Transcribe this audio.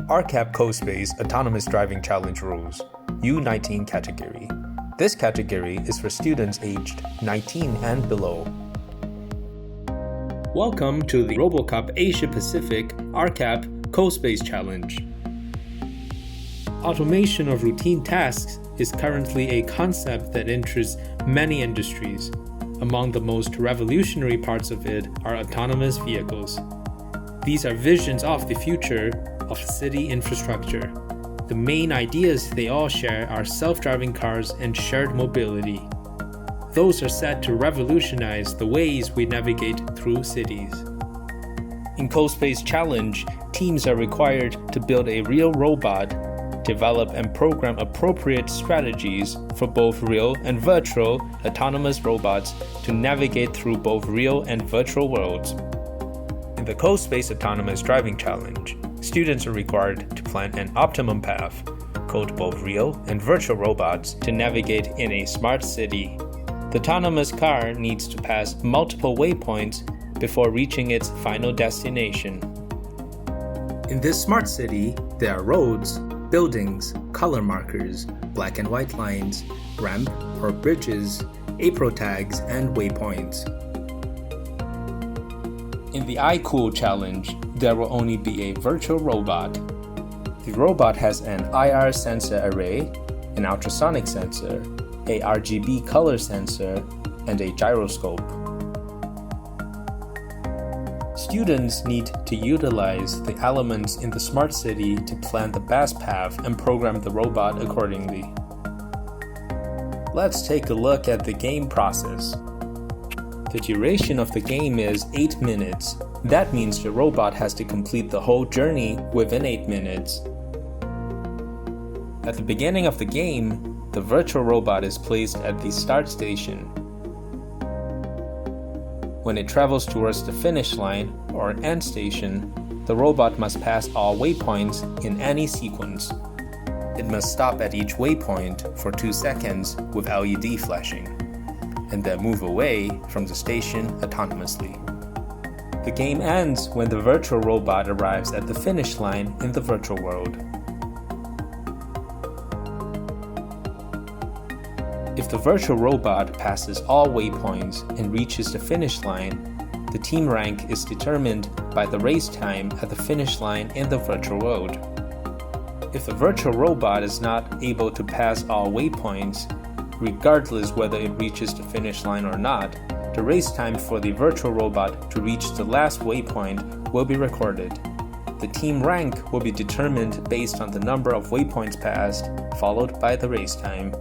RCAP CoSpace Autonomous Driving Challenge Rules, U19 category. This category is for students aged 19 and below. Welcome to the RoboCup Asia-Pacific RCAP CoSpace Challenge. Automation of routine tasks is currently a concept that interests many industries. Among the most revolutionary parts of it are autonomous vehicles. These are visions of the future of city infrastructure. The main ideas they all share are self-driving cars and shared mobility. Those are set to revolutionize the ways we navigate through cities. In CoSpace Challenge, teams are required to build a real robot, develop and program appropriate strategies for both real and virtual autonomous robots to navigate through both real and virtual worlds. In the CoSpace Autonomous Driving Challenge, students are required to plan an optimum path, code both real and virtual robots to navigate in a smart city. The autonomous car needs to pass multiple waypoints before reaching its final destination. In this smart city, there are roads, buildings, color markers, black and white lines, ramp or bridges, apron tags, and waypoints. In the iCool challenge, there will only be a virtual robot. The robot has an IR sensor array, an ultrasonic sensor, a RGB color sensor, and a gyroscope. Students need to utilize the elements in the smart city to plan the best path and program the robot accordingly. Let's take a look at the game process. The duration of the game is 8 minutes. That means the robot has to complete the whole journey within 8 minutes. At the beginning of the game, the virtual robot is placed at the start station. When it travels towards the finish line or end station, the robot must pass all waypoints in any sequence. It must stop at each waypoint for 2 seconds with LED flashing, and then move away from the station autonomously. The game ends when the virtual robot arrives at the finish line in the virtual world. If the virtual robot passes all waypoints and reaches the finish line, the team rank is determined by the race time at the finish line in the virtual world. If the virtual robot is not able to pass all waypoints, regardless whether it reaches the finish line or not, the race time for the virtual robot to reach the last waypoint will be recorded. The team rank will be determined based on the number of waypoints passed, followed by the race time.